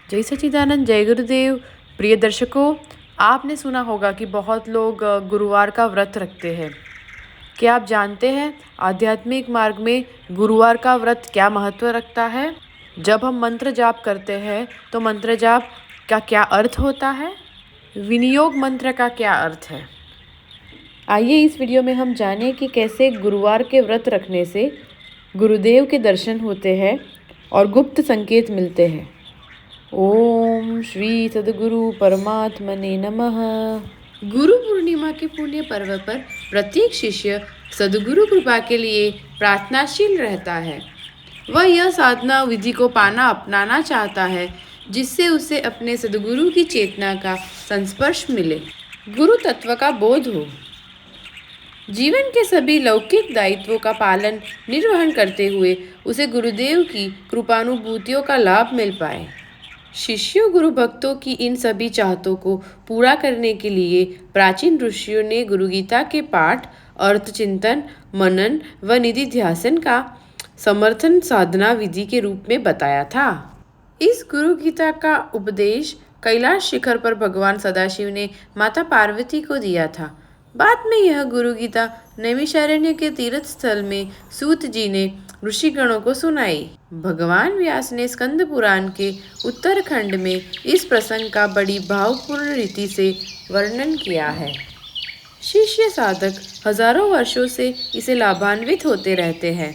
जय सच्चिदानंद, जय गुरुदेव। प्रिय दर्शकों, आपने सुना होगा कि बहुत लोग गुरुवार का व्रत रखते हैं। क्या आप जानते हैं आध्यात्मिक मार्ग में गुरुवार का व्रत क्या महत्व रखता है? जब हम मंत्र जाप करते हैं तो मंत्र जाप का क्या अर्थ होता है? विनियोग मंत्र का क्या अर्थ है? आइए इस वीडियो में हम जानें कि कैसे गुरुवार के व्रत रखने से गुरुदेव के दर्शन होते हैं और गुप्त संकेत मिलते हैं। ओम श्री सद्गुरु परमात्मने नमः। गुरु पूर्णिमा के पुण्य पर्व पर प्रत्येक शिष्य सद्गुरु कृपा के लिए प्रार्थनाशील रहता है। वह यह साधना विधि को पाना अपनाना चाहता है जिससे उसे अपने सद्गुरु की चेतना का संस्पर्श मिले, गुरु तत्व का बोध हो, जीवन के सभी लौकिक दायित्वों का पालन निर्वहन करते हुए उसे गुरुदेव की कृपानुभूतियों का लाभ मिल पाए। शिष्यों गुरु भक्तों की इन सभी चाहतों को पूरा करने के लिए प्राचीन ऋषियों ने गुरु गीता के पाठ, अर्थ चिंतन, मनन व निधि ध्यासन का समर्थन साधना विधि के रूप में बताया था। इस गुरु गीता का उपदेश कैलाश शिखर पर भगवान सदाशिव ने माता पार्वती को दिया था। बाद में यह गुरु गीता नैमिषारण्य के तीर्थ स्थल में सूत जी ने ऋषिगणों को सुनाई। भगवान व्यास ने स्कंद पुराण के उत्तरखंड में इस प्रसंग का बड़ी भावपूर्ण रीति से वर्णन किया है। शिष्य साधक हजारों वर्षों से इसे लाभान्वित होते रहते हैं।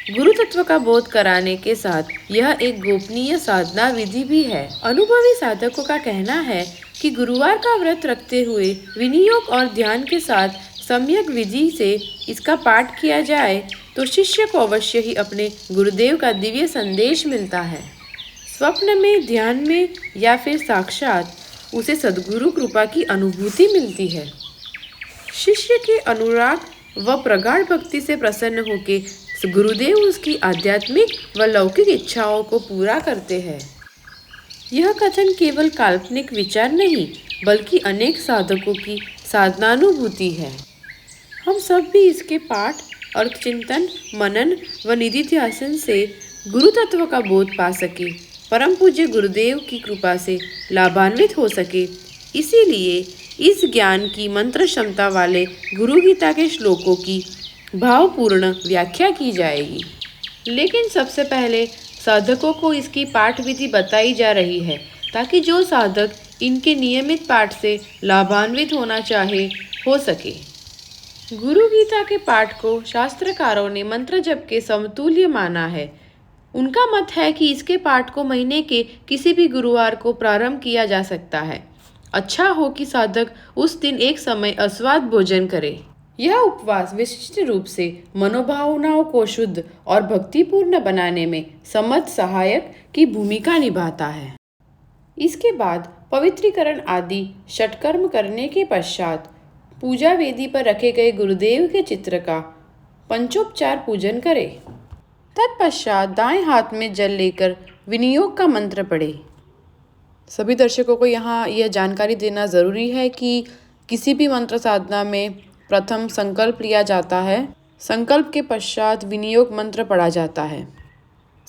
गुरु तत्व का बोध कराने के साथ यह एक गोपनीय साधना विधि भी है। अनुभवी साधकों का कहना है कि गुरुवार का व्रत रखते हुए विनियोग और ध्यान के साथ सम्यक विधि से इसका पाठ किया जाए तो शिष्य को अवश्य ही अपने गुरुदेव का दिव्य संदेश मिलता है। स्वप्न में, ध्यान में या फिर साक्षात उसे सद्गुरु कृपा की अनुभूति मिलती है। शिष्य के अनुराग व प्रगाढ़ भक्ति से प्रसन्न होकर गुरुदेव उसकी आध्यात्मिक व लौकिक इच्छाओं को पूरा करते हैं। यह कथन केवल काल्पनिक विचार नहीं बल्कि अनेक साधकों की साधनानुभूति है। हम सब भी इसके पाठ, अर्थ चिंतन, मनन व निधि ध्यासन से गुरु तत्व का बोध पा सके, परम पूज्य गुरुदेव की कृपा से लाभान्वित हो सके। इसीलिए इस ज्ञान की मंत्र क्षमता वाले गुरु गीता के श्लोकों की भावपूर्ण व्याख्या की जाएगी। लेकिन सबसे पहले साधकों को इसकी पाठ विधि बताई जा रही है ताकि जो साधक इनके नियमित पाठ से लाभान्वित होना चाहे हो सके। गुरु गीता के पाठ को शास्त्रकारों ने मंत्र जप के समतुल्य माना है। उनका मत है कि इसके पाठ को महीने के किसी भी गुरुवार को प्रारंभ किया जा सकता है। अच्छा हो कि साधक उस दिन एक समय अस्वाद भोजन करे। यह उपवास विशिष्ट रूप से मनोभावनाओं को शुद्ध और भक्तिपूर्ण बनाने में समर्थ सहायक की भूमिका निभाता है। इसके बाद पवित्रीकरण आदि षटकर्म करने के पश्चात पूजा वेदी पर रखे गए गुरुदेव के चित्र का पंचोपचार पूजन करें। तत्पश्चात दाएं हाथ में जल लेकर विनियोग का मंत्र पढ़े। सभी दर्शकों को यहाँ यह जानकारी देना ज़रूरी है कि किसी भी मंत्र साधना में प्रथम संकल्प लिया जाता है। संकल्प के पश्चात विनियोग मंत्र पढ़ा जाता है।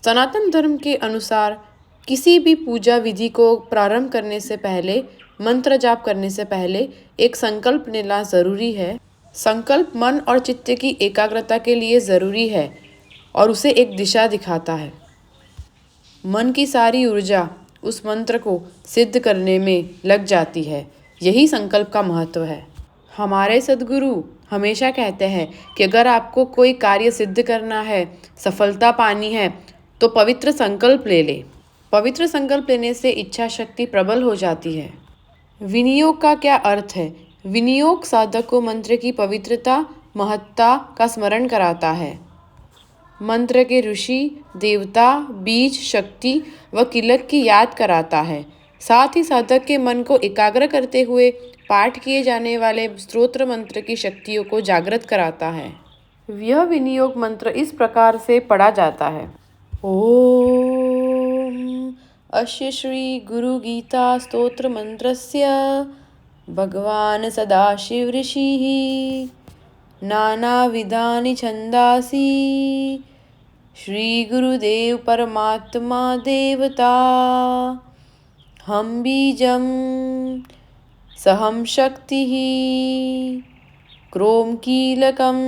सनातन धर्म के अनुसार किसी भी पूजा विधि को प्रारंभ करने से पहले, मंत्र जाप करने से पहले एक संकल्प लेना ज़रूरी है। संकल्प मन और चित्त की एकाग्रता के लिए ज़रूरी है और उसे एक दिशा दिखाता है। मन की सारी ऊर्जा उस मंत्र को सिद्ध करने में लग जाती है। यही संकल्प का महत्व है। हमारे सद्गुरु हमेशा कहते हैं कि अगर आपको कोई कार्य सिद्ध करना है, सफलता पानी है, तो पवित्र संकल्प ले ले। पवित्र संकल्प लेने से इच्छा शक्ति प्रबल हो जाती है। विनियोग का क्या अर्थ है? विनियोग साधक को मंत्र की पवित्रता, महत्ता का स्मरण कराता है। मंत्र के ऋषि, देवता, बीज, शक्ति व किलक की याद कराता है। साथ ही साधक के मन को एकाग्र करते हुए पाठ किए जाने वाले स्तोत्र मंत्र की शक्तियों को जागृत कराता है। यह विनियोग मंत्र इस प्रकार से पढ़ा जाता है। ओम अस्य श्री गुरु गीता स्तोत्र मंत्रस्य भगवान सदाशिव ऋषिः नानाविधानि छन्दासि श्री गुरुदेव परमात्मा देवता हम बीजम सहम शक्ति क्रोम कीलकम।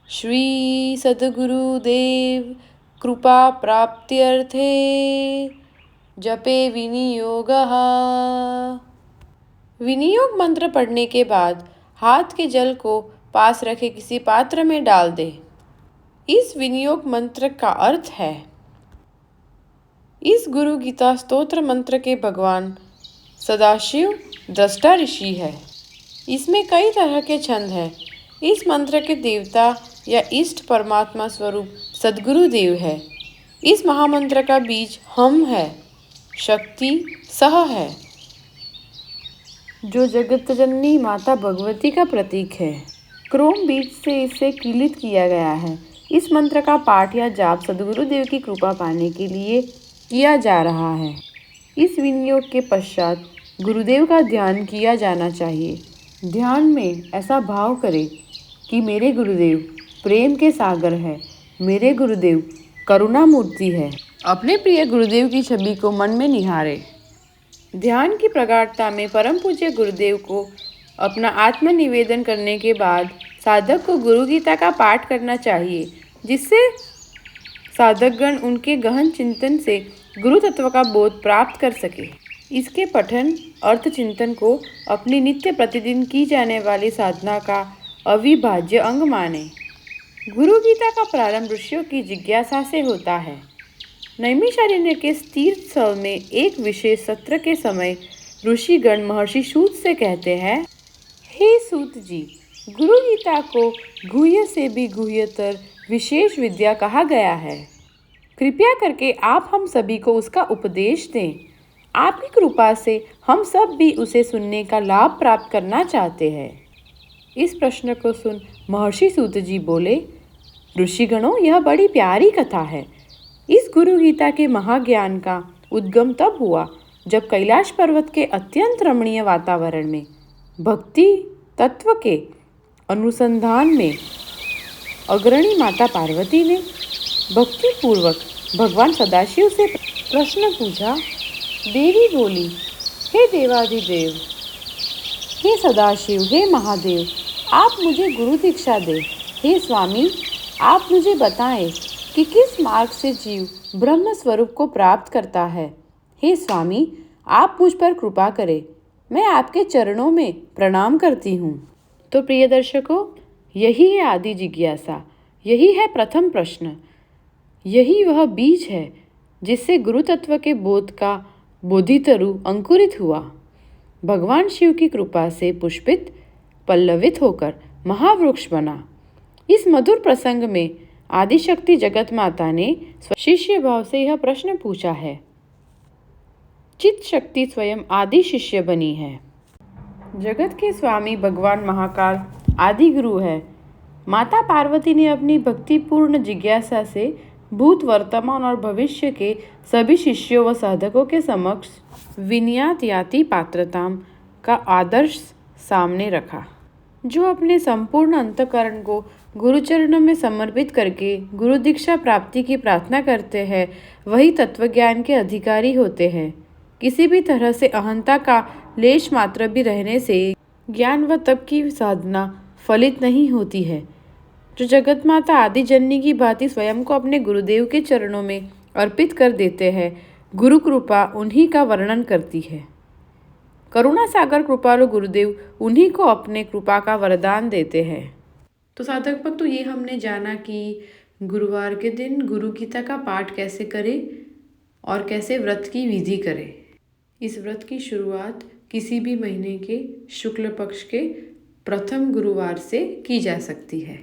श्री सद्गुरुदेव कृपा प्राप्त्यर्थे जपे विनियोगः। विनियोग मंत्र पढ़ने के बाद हाथ के जल को पास रखे किसी पात्र में डाल दे। इस विनियोग मंत्र का अर्थ है, इस गुरु गीता स्तोत्र मंत्र के भगवान सदाशिव दृष्टा ऋषि है। इसमें कई तरह के छंद हैं। इस मंत्र के देवता या इष्ट परमात्मा स्वरूप सद्गुरुदेव है। इस महामंत्र का बीज हम है, शक्ति सह है, जो जगत जननी माता भगवती का प्रतीक है। क्रोम बीज से इसे कीलित किया गया है। इस मंत्र का पाठ या जाप सद्गुरुदेव की कृपा पाने के लिए किया जा रहा है। इस विनियोग के पश्चात गुरुदेव का ध्यान किया जाना चाहिए। ध्यान में ऐसा भाव करें कि मेरे गुरुदेव प्रेम के सागर है, मेरे गुरुदेव करुणा मूर्ति है। अपने प्रिय गुरुदेव की छवि को मन में निहारे। ध्यान की प्रगाढ़ता में परम पूज्य गुरुदेव को अपना आत्मनिवेदन करने के बाद साधक को गुरु गीता का पाठ करना चाहिए, जिससे साधकगण उनके गहन चिंतन से गुरु तत्व का बोध प्राप्त कर सके। इसके पठन अर्थ चिंतन को अपनी नित्य प्रतिदिन की जाने वाली साधना का अविभाज्य अंग माने। गुरु गीता का प्रारंभ ऋषियों की जिज्ञासा से होता है। नैमिषारण्य के तीर्थ स्थल में एक विशेष सत्र के समय ऋषिगण महर्षि सूत से कहते हैं, हे सूत जी, गुरु गीता को गुह्य से भी गुह्यतर विशेष विद्या कहा गया है। कृपया करके आप हम सभी को उसका उपदेश दें। आपकी कृपा से हम सब भी उसे सुनने का लाभ प्राप्त करना चाहते हैं। इस प्रश्न को सुन महर्षि सूत जी बोले, ऋषिगणों, यह बड़ी प्यारी कथा है। इस गुरु गीता के महाज्ञान का उद्गम तब हुआ जब कैलाश पर्वत के अत्यंत रमणीय वातावरण में भक्ति तत्व के अनुसंधान में अग्रणी माता पार्वती ने भक्ति पूर्वक भगवान सदाशिव से प्रश्न पूछा। देवी बोली, हे देवाधिदेव, हे सदाशिव, हे महादेव, आप मुझे गुरु दीक्षा दें। हे स्वामी, आप मुझे बताएं कि किस मार्ग से जीव ब्रह्म स्वरूप को प्राप्त करता है। हे स्वामी, आप मुझ पर कृपा करें। मैं आपके चरणों में प्रणाम करती हूँ। तो प्रिय दर्शकों, यही है आदि जिज्ञासा, यही है प्रथम प्रश्न, यही वह बीज है जिससे गुरु तत्व के बोध का बोधितरु अंकुरित हुआ। भगवान शिव की कृपा से पुष्पित पल्लवित होकर महावृक्ष बना। इस मधुर प्रसंग में आदिशक्ति जगत माता ने शिष्य भाव से यह प्रश्न पूछा है। चित शक्ति स्वयं आदि शिष्य बनी है। जगत के स्वामी भगवान महाकाल आदि गुरु है। माता पार्वती ने अपनी भक्तिपूर्ण जिज्ञासा से भूत, वर्तमान और भविष्य के सभी शिष्यों व साधकों के समक्ष विनयात याति पात्रताम का आदर्श सामने रखा। जो अपने संपूर्ण अंतःकरण को गुरुचरणों में समर्पित करके गुरु दीक्षा प्राप्ति की प्रार्थना करते हैं, वही तत्वज्ञान के अधिकारी होते हैं। किसी भी तरह से अहंता का लेश मात्र भी रहने से ज्ञान व तप की साधना फलित नहीं होती है। जो जगत माता आदि जननी की भांति स्वयं को अपने गुरुदेव के चरणों में अर्पित कर देते हैं, गुरु कृपा उन्हीं का वर्णन करती है। करुणा सागर कृपालु गुरुदेव उन्हीं को अपने कृपा का वरदान देते हैं। तो साधक भक्त, तो ये हमने जाना कि गुरुवार के दिन गुरु गीता का पाठ कैसे करें और कैसे व्रत की विधि करें। इस व्रत की शुरुआत किसी भी महीने के शुक्ल पक्ष के प्रथम गुरुवार से की जा सकती है।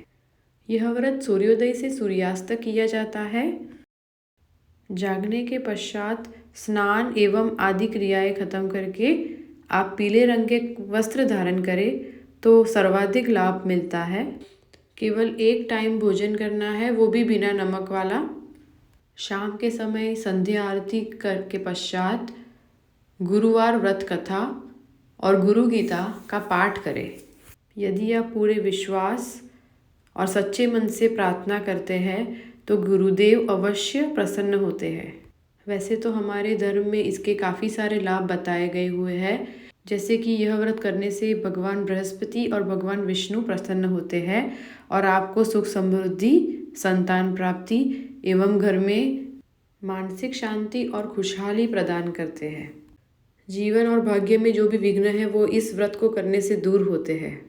यह व्रत सूर्योदय से सूर्यास्त तक किया जाता है। जागने के पश्चात स्नान एवं आदि क्रियाएं खत्म करके आप पीले रंग के वस्त्र धारण करें तो सर्वाधिक लाभ मिलता है। केवल एक टाइम भोजन करना है, वो भी बिना नमक वाला। शाम के समय संध्या आरती के पश्चात गुरुवार व्रत कथा और गुरु गीता का पाठ करें। यदि आप पूरे विश्वास और सच्चे मन से प्रार्थना करते हैं तो गुरुदेव अवश्य प्रसन्न होते हैं। वैसे तो हमारे धर्म में इसके काफ़ी सारे लाभ बताए गए हुए हैं, जैसे कि यह व्रत करने से भगवान बृहस्पति और भगवान विष्णु प्रसन्न होते हैं और आपको सुख समृद्धि, संतान प्राप्ति एवं घर में मानसिक शांति और खुशहाली प्रदान करते हैं। जीवन और भाग्य में जो भी विघ्न है वो इस व्रत को करने से दूर होते हैं।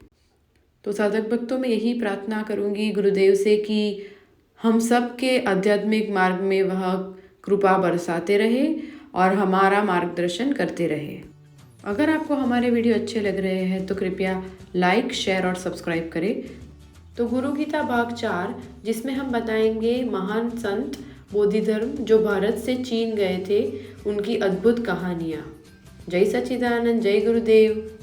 तो साधक भक्तों में यही प्रार्थना करूँगी गुरुदेव से कि हम सब के आध्यात्मिक मार्ग में वह कृपा बरसाते रहे और हमारा मार्गदर्शन करते रहे। अगर आपको हमारे वीडियो अच्छे लग रहे हैं तो कृपया लाइक, शेयर और सब्सक्राइब करें। तो गुरु गीता भाग 4, जिसमें हम बताएंगे महान संत बोधि धर्म जो भारत से चीन गए थे, उनकी अद्भुत कहानियाँ। जय सच्चिदानंद, जय गुरुदेव।